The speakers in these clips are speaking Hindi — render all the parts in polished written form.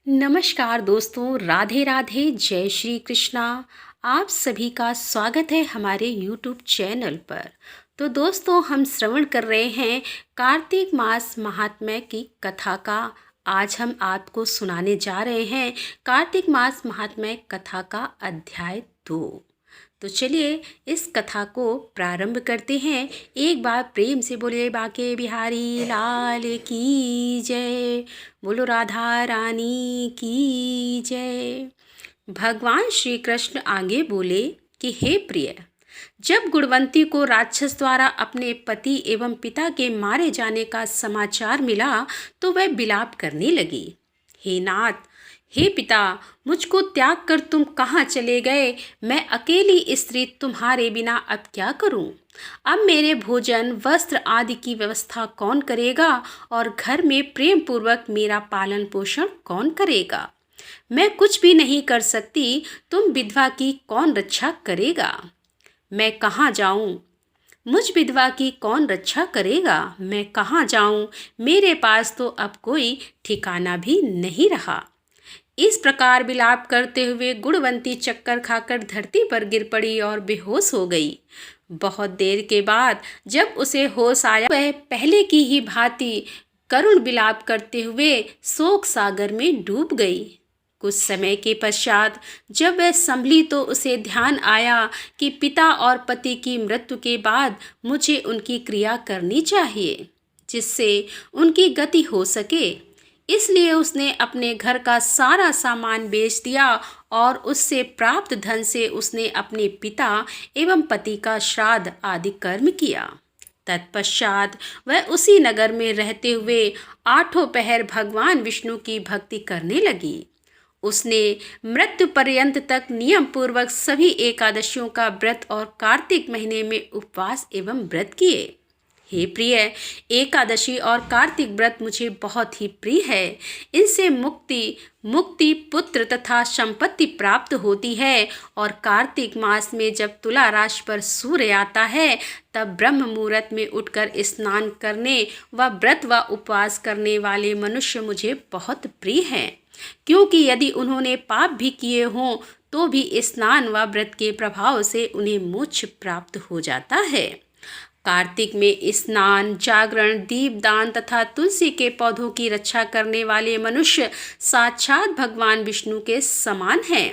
नमस्कार दोस्तों, राधे राधे, जय श्री कृष्णा। आप सभी का स्वागत है हमारे यूट्यूब चैनल पर। तो दोस्तों, हम श्रवण कर रहे हैं कार्तिक मास महात्म्य की कथा का। आज हम आपको सुनाने जा रहे हैं कार्तिक मास महात्म्य कथा का अध्याय 2। तो चलिए इस कथा को प्रारंभ करते हैं। एक बार प्रेम से बोलिए बाके बिहारी लाल की जय, बोलो राधा रानी की जय। भगवान श्री कृष्ण आगे बोले कि हे प्रिय, जब गुणवंती को राक्षस द्वारा अपने पति एवं पिता के मारे जाने का समाचार मिला तो वह विलाप करने लगी। हे नाथ, हे पिता, मुझको त्याग कर तुम कहाँ चले गए? मैं अकेली स्त्री तुम्हारे बिना अब क्या करूं? अब मेरे भोजन वस्त्र आदि की व्यवस्था कौन करेगा और घर में प्रेम पूर्वक मेरा पालन पोषण कौन करेगा? मैं कुछ भी नहीं कर सकती, तुम विधवा की कौन रक्षा करेगा? मैं कहाँ जाऊं? मुझ विधवा की कौन रक्षा करेगा? मैं कहाँ जाऊं? मेरे पास तो अब कोई ठिकाना भी नहीं रहा। इस प्रकार विलाप करते हुए गुणवंती चक्कर खाकर धरती पर गिर पड़ी और बेहोश हो गई। बहुत देर के बाद जब उसे होश आया, वह पहले की ही भांति करुण विलाप करते हुए शोक सागर में डूब गई। कुछ समय के पश्चात जब वह संभली तो उसे ध्यान आया कि पिता और पति की मृत्यु के बाद मुझे उनकी क्रिया करनी चाहिए, जिससे उनकी गति हो सके। इसलिए उसने अपने घर का सारा सामान बेच दिया और उससे प्राप्त धन से उसने अपने पिता एवं पति का श्राद्ध आदि कर्म किया। तत्पश्चात वह उसी नगर में रहते हुए 8 पहर भगवान विष्णु की भक्ति करने लगी। उसने मृत्यु पर्यंत तक नियम पूर्वक सभी एकादशियों का व्रत और कार्तिक महीने में उपवास एवं व्रत किए। हे प्रिय, एकादशी और कार्तिक व्रत मुझे बहुत ही प्रिय है। इनसे मुक्ति पुत्र तथा संपत्ति प्राप्त होती है। और कार्तिक मास में जब तुला राशि पर सूर्य आता है तब ब्रह्म मुहूर्त में उठकर स्नान करने व व्रत व उपवास करने वाले मनुष्य मुझे बहुत प्रिय हैं, क्योंकि यदि उन्होंने पाप भी किए हों तो भी स्नान व व्रत के प्रभाव से उन्हें मोक्ष प्राप्त हो जाता है। कार्तिक में स्नान, जागरण, दीपदान तथा तुलसी के पौधों की रक्षा करने वाले मनुष्य साक्षात भगवान विष्णु के समान हैं।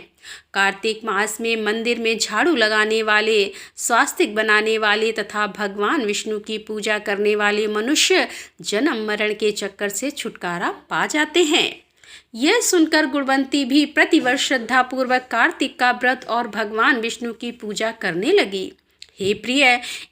कार्तिक मास में मंदिर में झाड़ू लगाने वाले, स्वास्तिक बनाने वाले तथा भगवान विष्णु की पूजा करने वाले मनुष्य जन्म मरण के चक्कर से छुटकारा पा जाते हैं। यह सुनकर गुणवंती भी प्रतिवर्ष श्रद्धापूर्वक कार्तिक का व्रत और भगवान विष्णु की पूजा करने लगी। हे प्रिय,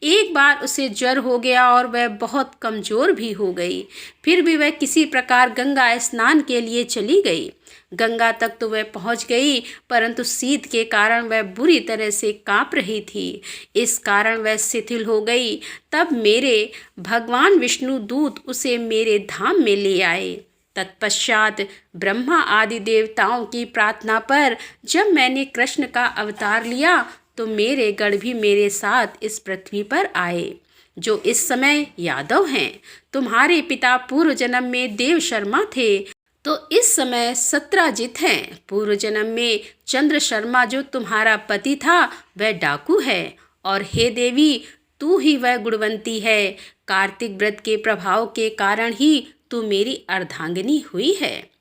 एक बार उसे ज्वर हो गया और वह बहुत कमजोर भी हो गई। फिर भी वह किसी प्रकार गंगा स्नान के लिए चली गई। गंगा तक तो वह पहुंच गई, परंतु शीत के कारण वह बुरी तरह से कांप रही थी। इस कारण वह शिथिल हो गई। तब मेरे भगवान विष्णु दूत उसे मेरे धाम में ले आए। तत्पश्चात ब्रह्मा आदि देवताओं की प्रार्थना पर जब मैंने कृष्ण का अवतार लिया तो मेरे गण भी मेरे साथ इस पृथ्वी पर आए, जो इस समय यादव हैं। तुम्हारे पिता पूर्व जन्म में देव शर्मा थे तो इस समय सत्राजित हैं। पूर्व जन्म में चंद्र शर्मा जो तुम्हारा पति था वह डाकू है। और हे देवी, तू ही वह गुणवंती है। कार्तिक व्रत के प्रभाव के कारण ही तू मेरी अर्धांगिनी हुई है।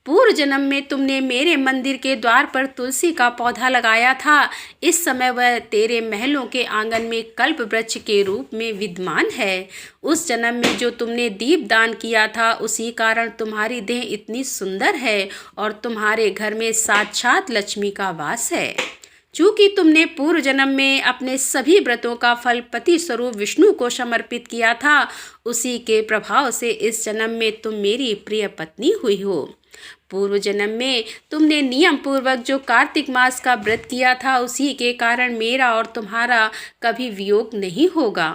पूर्व जन्म में तुमने मेरे मंदिर के द्वार पर तुलसी का पौधा लगाया था। इस समय वह तेरे महलों के आंगन में कल्प वृक्ष के रूप में विद्यमान है। उस जन्म में जो तुमने दीप दान किया था उसी कारण तुम्हारी देह इतनी सुंदर है और तुम्हारे घर में साक्षात लक्ष्मी का वास है। चूँकि तुमने पूर्व जन्म में अपने सभी व्रतों का फल पति स्वरूप विष्णु को समर्पित किया था, उसी के प्रभाव से इस जन्म में तुम मेरी प्रिय पत्नी हुई हो। पूर्व जन्म में तुमने नियम पूर्वक जो कार्तिक मास का व्रत किया था उसी के कारण मेरा और तुम्हारा कभी वियोग नहीं होगा।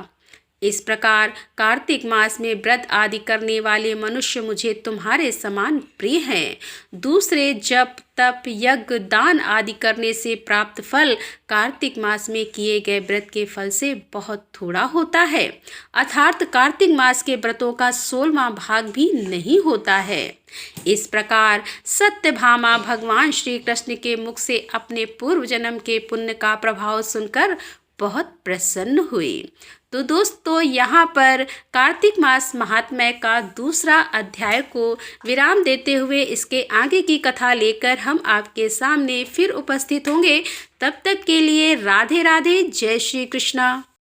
इस प्रकार कार्तिक मास में व्रत आदि करने वाले मनुष्य मुझे तुम्हारे समान प्रिय हैं। दूसरे जप तप यज्ञ दान आदि करने से प्राप्त फल कार्तिक मास में किए गए व्रत के फल से बहुत थोड़ा होता है, अर्थात कार्तिक मास के व्रतों का 16वां भाग भी नहीं होता है। इस प्रकार सत्यभामा भगवान श्री कृष्ण के मुख से अपने पूर्व जन्म के पुण्य का प्रभाव सुनकर बहुत प्रसन्न हुई। तो दोस्तों, यहाँ पर कार्तिक मास महात्म्य का दूसरा अध्याय को विराम देते हुए इसके आगे की कथा लेकर हम आपके सामने फिर उपस्थित होंगे। तब तक के लिए राधे राधे, जय श्री कृष्णा।